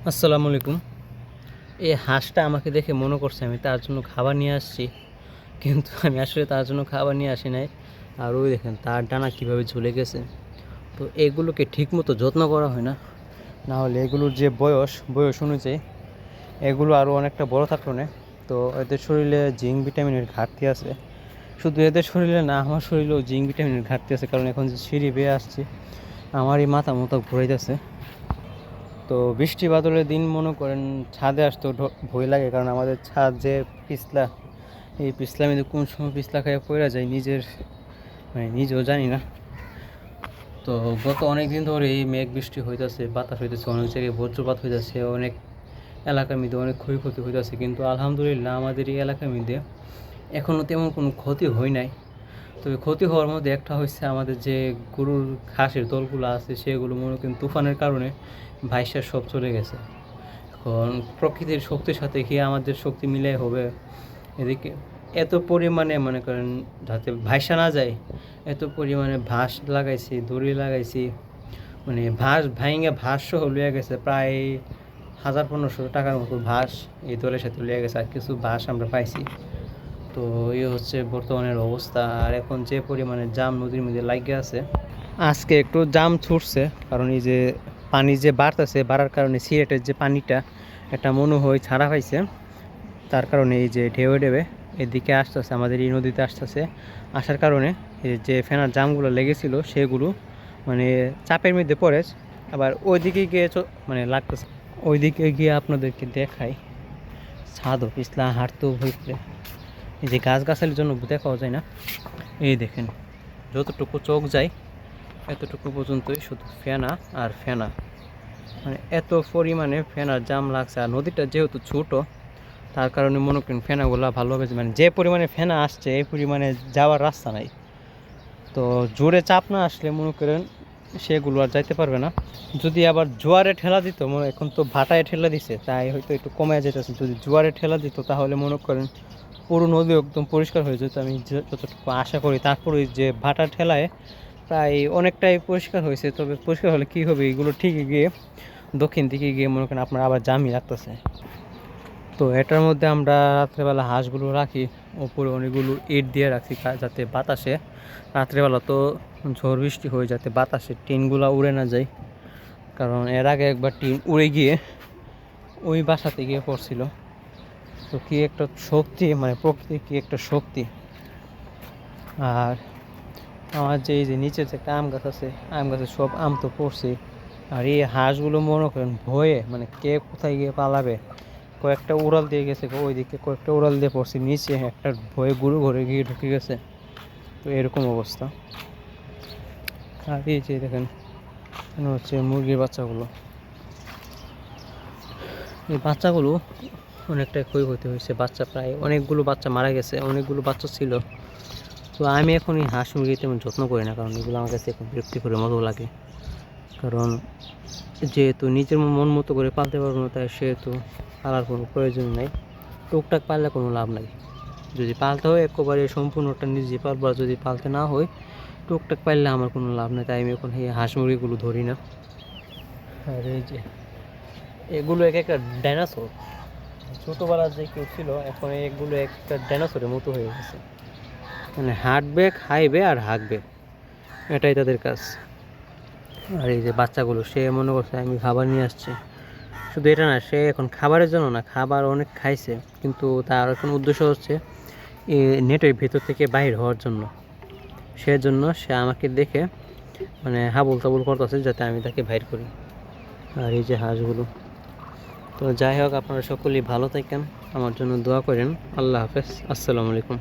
আসসালামু আলাইকুম। এই হাঁসটা আমাকে দেখে মনে করছে আমি তার জন্য খাবার নিয়ে আসছি, কিন্তু আমি আসলে তার জন্য খাবার নিয়ে আসি নাই। আর ওই দেখেন তার ডানা কীভাবে ঝুলে গেছে। তো এগুলোকে ঠিকমতো যত্ন করা হয় না, না হলে এগুলোর যে বয়স অনুযায়ী এগুলো আরও অনেকটা বড় থাকলো না। তো এদের শরীরে জিঙ্ক ভিটামিনের ঘাটতি আছে। শুধু এদের শরীরে না, আমার শরীরেও জিঙ্ক ভিটামিনের ঘাটতি আছে, কারণ এখন যে সিঁড়ি বেয়ে আসছি আমারই মাথা মতো ঘুরাইতেছে। তো বৃষ্টি বাদলের দিন মনে করেন ছাদে আসতে ভয় লাগে, কারণ আমাদের ছাদ যে পিছলা, এই পিছলা মধ্যে কোন সময় পিছলা খাইয়ে পড়ে যায় নিজেও জানি না। তো গত অনেক দিন ধরে এই মেঘ বৃষ্টি হইতেছে, বাতাস হইতেছে, অনেক জায়গায় বজ্রপাত হইতেছে, অনেক এলাকার মধ্যে অনেক ক্ষয়ক্ষতি হইতেছে, কিন্তু আলহামদুলিল্লাহ আমাদের এই এলাকার মধ্যে এখনও তেমন কোনো ক্ষতি হয় নাই। তবে ক্ষতি হওয়ার মধ্যে একটা হচ্ছে, আমাদের যে গরুর ঘাসের দলগুলো আছে সেগুলো মনে করেন তুফানের কারণে ভাইসা সব চলে গেছে। এখন প্রকৃতির শক্তির সাথে কি আমাদের শক্তি মিলে হবে? এদিকে এত পরিমাণে মনে করেন যাতে ভাইসা না যায়, এত পরিমাণে ভাঁস লাগাইছি, দড়ি লাগাইছি, মানে ভাঁস সহ লইয়া গেছে প্রায় 1,000-1,500 টাকার মতো ভাঁস এই দলের সাথে লইয়া গেছে। আর কিছু ভাঁস আমরা পাইছি। তো এই হচ্ছে বর্তমানের অবস্থা। আর এখন যে পরিমাণে জাম নদীর মধ্যে লাগিয়ে আছে, আজকে একটু জাম ছুটছে, কারণ এই যে পানি যে বাড়ার কারণে সিলেটের যে পানিটা এটা মনে হয় ছাড়া পাইছে, তার কারণে এই যে ঢেউ ঢেবে এদিকে আসতেছে, আমাদের এই নদীতে আসতেছে। আসার কারণে এই যে ফেনার জামগুলো লেগেছিল সেগুলো মানে চাপের মধ্যে পড়ে আবার ওইদিকে গিয়ে লাগতেছে। ওইদিকে গিয়ে আপনাদেরকে দেখাই, ছাদও পিছলা, হাঁটতেও হইতে, এই যে গাছগাছালির জন্য দেখাও যায় না। এই দেখেন যতটুকু চোখ যায় এতটুকু পর্যন্তই শুধু ফেনা আর ফেনা, মানে এত পরিমাণে ফেনার জাম লাগছে। আর নদীটা যেহেতু ছোটো, তার কারণে মনে করেন ফেনাগুলো ভালোভাবে যে পরিমাণে ফেনা আসছে এই পরিমাণে যাওয়ার রাস্তা নাই। তো জোরে চাপ না আসলে মনে করেন সেগুলো আর যাইতে পারবে না। যদি আবার জোয়ারে ঠেলা দিত, এখন তো ভাটায় ঠেলা দিছে তাই হয়তো একটু কমে যেতেছে, যদি জোয়ারে ঠেলা দিত তাহলে মনে করেন পুরো নদী একদম পরিষ্কার হয়ে যেত, আমি যতটুকু আশা করি। তারপরে যে ভাটা ঠেলায় প্রায় অনেকটাই পরিষ্কার হয়েছে। তবে পরিষ্কার হলে কী হবে, এগুলো ঠিকই গিয়ে দক্ষিণ দিকে গিয়ে মনে করেন আপনার আবার জামি লাগতেছে। তো এটার মধ্যে আমরা রাত্রেবেলা হাঁসগুলো রাখি, ওপরে অনেকগুলো ইট দিয়ে রাখি, যাতে বাতাসে রাত্রেবেলা তো ঝড় বৃষ্টি হয়ে যাতে বাতাসে টিনগুলো উড়ে না যায়। কারণ এর আগে একবার টিন উড়ে গিয়ে ওই বাসাতে গিয়ে পড়ছিল। তো কি একটা শক্তি, মানে প্রকৃতির কি একটা শক্তি। আর আমার যে এই যে নিচে যে একটা আম গাছ আছে, আম গাছে সব আম তো পড়ছে। আর এই হাঁসগুলো মনে করেন ভয়ে, মানে কে কোথায় গিয়ে পালাবে, কয়েকটা উড়াল দিয়ে গেছে ওইদিকে, কয়েকটা উড়াল দিয়ে পড়ছে নিচে, একটা ভয়ে গুরু ঘরে গিয়ে ঢুকে গেছে। তো এরকম অবস্থা। আর এই যে দেখেন হচ্ছে মুরগির বাচ্চাগুলো, এই বাচ্চাগুলো অনেকটাই ক্ষয়ক্ষতি হয়েছে। বাচ্চা প্রায় অনেকগুলো বাচ্চা মারা গেছে, অনেকগুলো বাচ্চা ছিল। তো আমি এখন এই হাঁস মুরগি তেমন যত্ন করি না, কারণ এগুলো আমার কাছে এখন বিরক্তিকরের মতো লাগে। কারণ যেহেতু নিজের মন মতো করে পালতে পারবো না, তাই সেহেতু পালার কোনো প্রয়োজন নেই। টুকটাক পাললে কোনো লাভ নাই। যদি পালতে হয় একেবারে সম্পূর্ণটা নিজে পালবো, আর যদি পালতে না হয় টুকটাক পাললে আমার কোনো লাভ নেই। তাই আমি এখন এই হাঁস মুরগিগুলো ধরি না। আর এই যে এগুলো এক একটা ডাইনোসর, ছোটোবেলার যে কেউ ছিল এখন এগুলো একটা ডাইনোসরের মতো হয়ে গেছে, মানে হাঁটবে, খাইবে আর হাঁকবে, এটাই তাদের কাজ। আর এই যে বাচ্চাগুলো, সে মনে করছে আমি খাবার নিয়ে আসছি। শুধু এটা না, সে এখন খাবারের জন্য না, খাবার অনেক খাইছে, কিন্তু তার এখন উদ্দেশ্য হচ্ছে এই নেটের ভিতর থেকে বাইর হওয়ার জন্য। সেজন্য সে আমাকে দেখে মানে হাবুল তাবুল করতেছে যাতে আমি তাকে বাইর করি। আর এই যে হাঁসগুলো। তো যাই হোক, আপনারা সকলেই ভালো থাকেন, আমার জন্য দোয়া করেন। আল্লাহ হাফেজ, আসসালামু আলাইকুম।